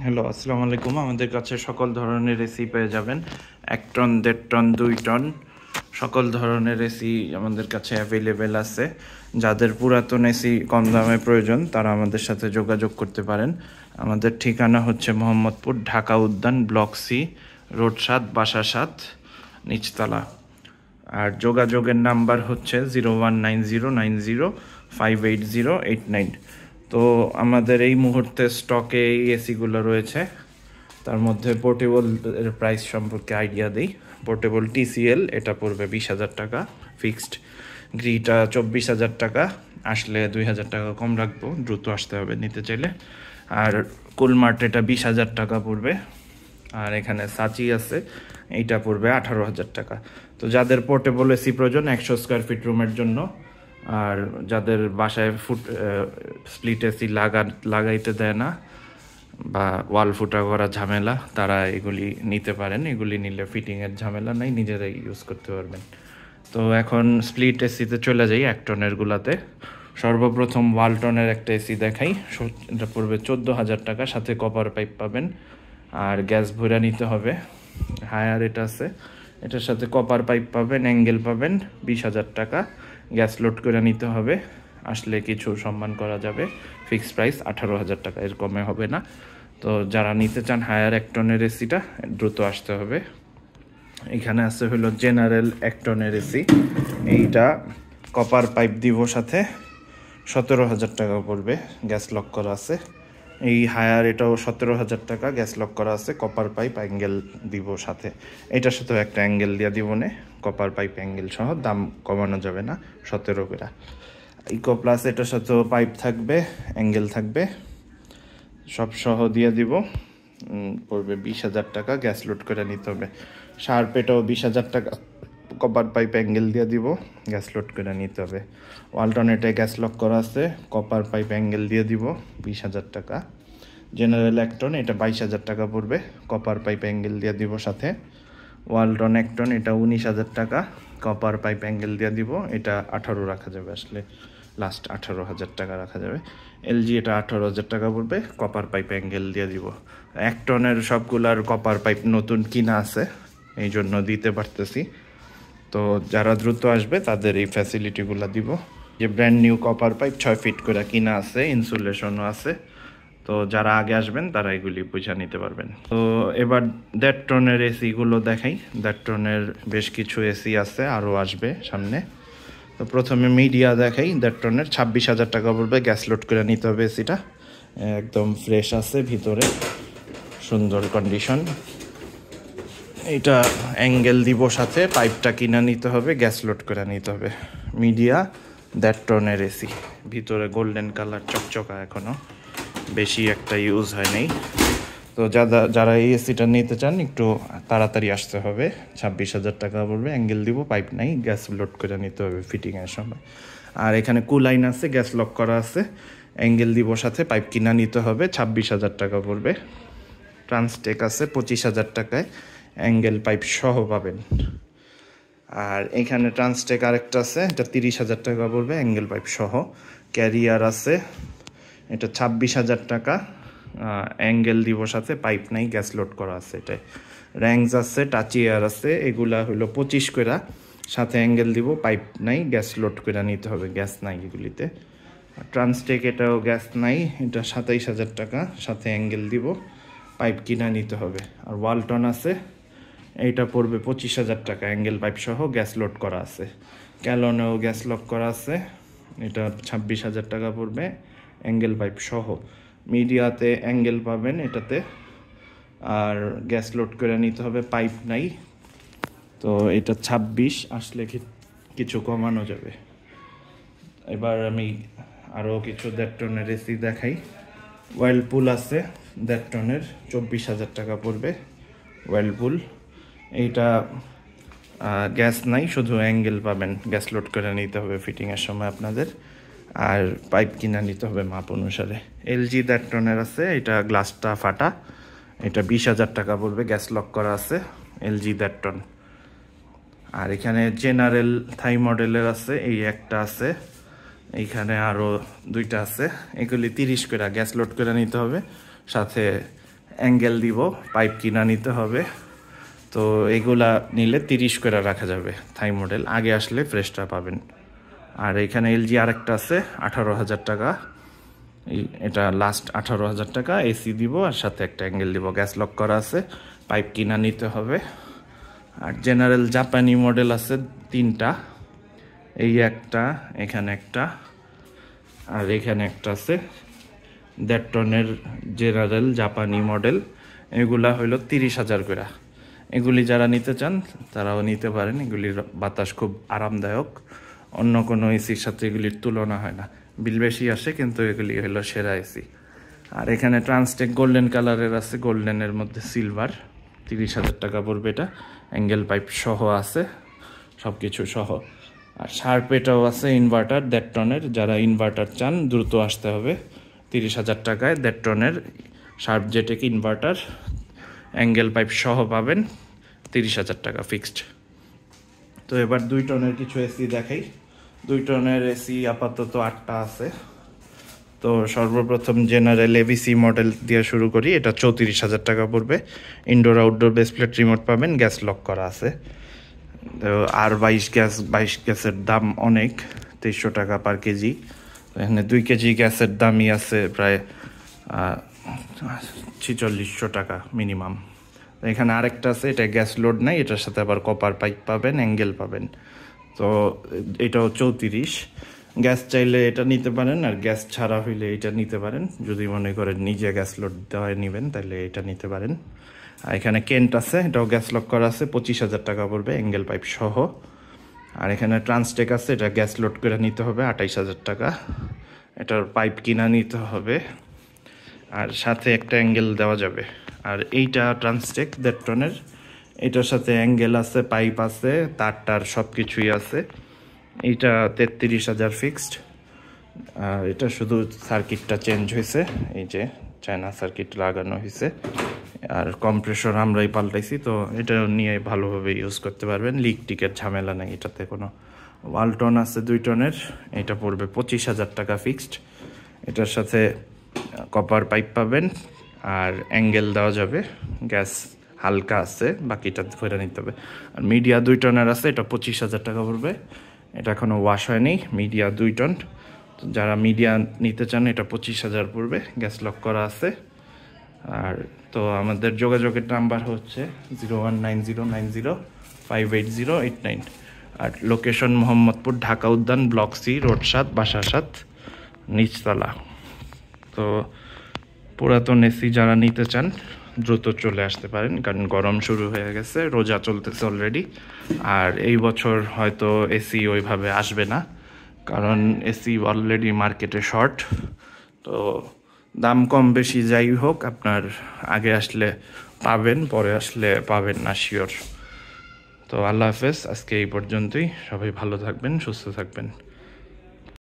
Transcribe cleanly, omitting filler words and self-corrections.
Hello, আসসালামু আলাইকুম। আমাদের কাছে সকল ধরনের এসি পেয়ে যাবেন। 1 টন, 1.5 টন, 2 টন সকল ধরনের এসি আমাদের কাছে অ্যাভেলেবেল আছে। যাদের পুরাতন এসি কম দামে প্রয়োজন তারা আমাদের সাথে যোগাযোগ করতে পারেন। আমাদের ঠিকানা হচ্ছে মোহাম্মদপুর, ঢাকা উদ্যান, ব্লক সি, রোড 7, বাসা 7, নিচতলা। আর যোগাযোগের নাম্বার হচ্ছে 019090580889। তো আমাদের এই মুহূর্তে স্টকে এই এসিগুলো রয়েছে। তার মধ্যে পোর্টেবল এর প্রাইস সম্পর্কে আইডিয়া দিই। পোর্টেবল TCL এটা পড়বে 20,000 টাকা ফিক্সড। গ্রিটা 24,000 টাকা, আসলে 2,000 টাকা কম রাখবো, দ্রুত আসতে হবে নিতে চাইলে। আর কুলমার্ট এটা 20,000 টাকা পড়বে। আর এখানে সাচি আছে, এইটা পড়বে 18,000 টাকা। তো যাদের পোর্টেবল এসি প্রয়োজন 100 স্কোয়ার ফিট রুমের জন্য, আর যাদের বাসায় স্প্লিট এসি লাগাইতে দেয় না বা ওয়াল ফুটা করা ঝামেলা, তারা এগুলি নিতে পারেন। এগুলি নিলে ফিটিংয়ের ঝামেলা নাই, নিজেরাই ইউজ করতে পারবেন। তো এখন স্প্লিট এসিতে চলে যাই, 1 টনের গুলাতে। সর্বপ্রথম ওয়ালটনের একটা এসি দেখাই। এটা পড়বে 14,000 টাকা, সাথে কপার পাইপ পাবেন আর গ্যাস ভরে নিতে হবে। হায়ার এটা আছে, এটার সাথে কপার পাইপ পাবেন, অ্যাঙ্গেল পাবেন, 20,000 টাকা। গ্যাস লোড করে নিতে হবে, আসলে কিছু সম্মান করা যাবে। ফিক্সড প্রাইস 18,000 টাকা, এর কমে হবে না। তো যারা নিতে চান হায়ার 1 টনের এসিটা, দ্রুত আসতে হবে। এখানে আছে হলো জেনারেল 1 টনের এসি। এইটা কপার পাইপ দিব সাথে, 17,000 টাকা পড়বে, গ্যাস লক করা আছে। এই হায়ার এটাও 17,000 টাকা, গ্যাস লক করা আছে, কপার পাইপ অ্যাঙ্গেল দিব সাথে। এটার সাথেও একটা অ্যাঙ্গেল দিয়ে দিব নে, কপার পাইপ অ্যাঙ্গেল সহ, দাম কমানো যাবে না, 17 করে। ইকো প্লাস এটার সাথেও পাইপ থাকবে, অ্যাঙ্গেল থাকবে, সব সহ দিয়ে দিব। পড়বে 20,000 টাকা, গ্যাস লোড করে নিতে হবে। শার্প এটাও 20,000 টাকা, কপার পাইপ অ্যাঙ্গেল দিয়ে দিব, গ্যাস লোড করে নিতে হবে। ওয়ালটন এটা গ্যাস লক করা আছে, কপার পাইপ অ্যাঙ্গেল দিয়ে দিব, 20,000 টাকা। জেনারেল 1 টন এটা 22,000 টাকা পড়বে, কপার পাইপ অ্যাঙ্গেল দিয়ে দিব সাথে। ওয়ালটন 1 টন এটা 19,000 টাকা, কপার পাইপ অ্যাঙ্গেল দিয়ে দিব, এটা 18 রাখা যাবে, আসলে লাস্ট 18,000 টাকা রাখা যাবে। LG এটা 18,000 টাকা পড়বে, কপার পাইপ অ্যাঙ্গেল দিয়ে দিব। 1 টনের সবগুলার কপার পাইপ নতুন কিনা আছে, এই জন্য দিতে পারতেছি। তো যারা দ্রুত আসবে তাদের এই ফ্যাসিলিটিগুলো দিব। যে brand new copper pipe 6 feet করে কিনা আছে, ইনসুলেশনও আছে। তো যারা আগে আসবেন তারা এগুলি বুঝে নিতে পারবেন। তো এবার 1.5 টনের এসিগুলো দেখাই। 1.5 টনের বেশ কিছু এসি আছে, আরও আসবে সামনে। তো প্রথমে মিডিয়া দেখাই। 1.5 টনের 26,000 টাকা পড়বে, গ্যাস লোড করে নিতে হবে এসিটা। একদম ফ্রেশ আছে, ভিতরে সুন্দর কন্ডিশন। এটা অ্যাঙ্গেল দিব সাথে, পাইপটা কিনা নিতে হবে, গ্যাস লোড করে নিতে হবে। মিডিয়া 1.5 টনের এসি, ভিতরে গোল্ডেন কালার, চকচকা, এখনও বেশি একটা ইউজ হয় নাই। তো যারা এই এসিটা নিতে চান একটু তাড়াতাড়ি আসতে হবে। 26,000 টাকা পড়বে, অ্যাঙ্গেল দিব, পাইপ নাই, গ্যাস লোড করে নিতে হবে ফিটিংয়ের সময়। আর এখানে কুলাইন আছে, গ্যাস লক করা আছে, অ্যাঙ্গেল দিব সাথে, পাইপ কিনা নিতে হবে, 26,000 টাকা পড়বে। ট্রান্সটেক আছে 25,000 টাকায়, অ্যাঙ্গেল পাইপ সহ পাবেন। আর এখানে ট্রান্সটেক আরেকটা আছে, এটা 30,000 টাকা পড়বে, অ্যাঙ্গেল পাইপ সহ। ক্যারিয়ার আছে, এটা 26,000 টাকা, অ্যাঙ্গেল দিব সাথে, পাইপ নাই, গ্যাস লোড করা আছে এটাই। র্যাংস আছে, টাচিয়ার আছে, এগুলা হলো 25 করে, সাথে অ্যাঙ্গেল দিব, পাইপ নাই, গ্যাস লোড করে নিতে হবে, গ্যাস নাই এগুলিতে। ট্রান্সটেক এটাও গ্যাস নাই, এটা 27,000 টাকা, সাথে অ্যাঙ্গেল দিব, পাইপ কিনা নিতে হবে। আর ওয়ালটন আছে, এইটা পড়বে 25,000 টাকা, অ্যাঙ্গেল পাইপ সহ, গ্যাস লোড করা আছে। ক্যালনেও গ্যাস লক করা আছে, এটা 26,000 টাকা পড়বে, অ্যাঙ্গেল পাইপ সহ। মিডিয়াতে অ্যাঙ্গেল পাবেন এটাতে, আর গ্যাস লোড করে নিতে হবে, পাইপ নাই। তো এটা 26, আসলে কিছু কমানো যাবে। এবার আমি আরও কিছু 1.5 টনের এসি দেখাই। ওয়ার্লপুল আছে 1.5 টনের, 24,000 টাকা পড়বে, ওয়ার্লপুল। এইটা গ্যাস নাই, শুধু অ্যাঙ্গেল পাবেন, গ্যাস লোড করে নিতে হবে ফিটিংয়ের সময় আপনাদের। আর পাইপ কিনা নিতে হবে মাপ অনুসারে। LG 1.5 টনের আছে, এটা গ্লাসটা ফাটা, এটা 20,000 টাকা পড়বে, গ্যাস লক করা আছে, LG 1.5 টন। আর এখানে জেনারেল থাই মডেলের আছে, এই একটা আছে, এইখানে আরও 2টা আছে। এগুলি 30 করে, গ্যাস লোড করে নিতে হবে, সাথে অ্যাঙ্গেল দিব, পাইপ কিনা নিতে হবে। তো এগুলা নিলে 30 করে রাখা যাবে, থাই মডেল। আগে আসলে ফ্রেশটা পাবেন। আর এখানে এলজি আরেকটা আছে 18,000 টাকা, এটা লাস্ট 18,000 টাকা। এসি দিব আর সাথে একটা অ্যাঙ্গেল দিব, গ্যাস লক করা আছে, পাইপ কিনা নিতে হবে। আর জেনারেল জাপানি মডেল আছে 3টা, এই একটা, এখানে একটা, আর এখানে একটা আছে 1.5 টনের জেনারেল জাপানি মডেল। এগুলা হইল 30,000 করে। এগুলি যারা নিতে চান তারাও নিতে পারেন। এগুলির বাতাস খুব আরামদায়ক, অন্য কোনো এসির সাথে এগুলির তুলনা হয় না। বিল বেশি আসে কিন্তু এগুলি হলো সেরা এসি। আর এখানে ট্রান্সটেক গোল্ডেন কালারের আছে, গোল্ডেনের মধ্যে সিলভার, 30,000 টাকা পড়বে এটা। অ্যাঙ্গেল পাইপ সহ আছে, সব কিছু সহ। আর শার্প এটাও আছে ইনভার্টার 1.5 টনের, যারা ইনভার্টার চান দ্রুত আসতে হবে। 30,000 টাকায় 1.5 টনের শার্প জেটেক ইনভার্টার, অ্যাঙ্গেল পাইপ সহ পাবেন, 30,000 টাকা ফিক্সড। তো এবার 2 টনের কিছু এসি দেখাই। 2 টনের এসি আপাতত 8টা আছে। তো সর্বপ্রথম জেনারেল এবিসি মডেল দিয়ে শুরু করি। এটা 34,000 টাকা পড়বে। Indoor outdoor base plate remote পাবেন, গ্যাস লক করা আছে। তো আর 22 গ্যাসের দাম অনেক, 2300 টাকা পার কেজি। এখানে 2 কেজি গ্যাসের দামই আছে প্রায় 4600 টাকা মিনিমাম। এখানে আরেকটা আছে, এটা গ্যাস লোড নাই, এটার সাথে আবার কপার পাইপ পাবেন, অ্যাঙ্গেল পাবেন। তো এটাও 34। গ্যাস চাইলে এটা নিতে পারেন, আর গ্যাস ছাড়া হইলে এটা নিতে পারেন। যদি মনে করেন নিজে গ্যাস লোড দেওয়ায় নেবেন তাহলে এটা নিতে পারেন। আর এখানে কেন্ট আছে, এটাও গ্যাস লক করা আছে, 25,000 টাকা পড়বে অ্যাঙ্গেল পাইপ সহ। আর এখানে ট্রান্সটেক আছে, এটা গ্যাস লোড করে নিতে হবে, 28,000 টাকা। এটার পাইপ কিনা নিতে হবে, আর সাথে একটা অ্যাঙ্গেল দেওয়া যাবে। আর এইটা ট্রান্সটেক 1.5 টনের, এটার সাথে অ্যাঙ্গেল আছে, পাইপ আছে, তার সব কিছুই আছে। এইটা 33,000 ফিক্সড। আর এটা শুধু সার্কিটটা চেঞ্জ হয়েছে, এই যে চায়না সার্কিট লাগানো হয়েছে। আর কম্প্রেসর আমরাই পাল্টাইছি, তো এটা নিয়ে ভালোভাবে ইউজ করতে পারবেন, লিক টিকের ঝামেলা নেই এটাতে কোনো। ওয়ালটন আছে 2 টনের, এটা পড়বে 25,000 টাকা ফিক্সড। এটার সাথে কপার পাইপ পাবেন, আর অ্যাঙ্গেল দেওয়া যাবে, গ্যাস হালকা আছে, বাকিটা ধরে নিতে হবে। আর মিডিয়া 2 টনের আছে, এটা 25,000 টাকা পড়বে। এটা এখনও ওয়াশ হয়নি, মিডিয়া 2 টন। যারা মিডিয়া নিতে চান এটা 25,000 পড়বে, গ্যাস লক করা আছে। আর তো আমাদের যোগাযোগের নাম্বার হচ্ছে 019090580889। আর লোকেশন মোহাম্মদপুর, ঢাকা উদ্যান, ব্লক সি, রোড 7, বাসা 7, নিচতলা। তো পুরাতন এসি যারা নিতে চান দ্রুত চলে আসতে পারেন, কারণ গরম শুরু হয়ে গেছে, রোজা চলতেছে অলরেডি। আর এই বছর হয়তো এসি ওইভাবে আসবে না, কারণ এসি অলরেডি মার্কেটে শর্ট। তো দাম কম বেশি যাই হোক, আপনার আগে আসলে পাবেন, পরে আসলে পাবেন না শিওর। তো আল্লাহ হাফেজ, আজকে এই পর্যন্তই। সবাই ভালো থাকবেন, সুস্থ থাকবেন।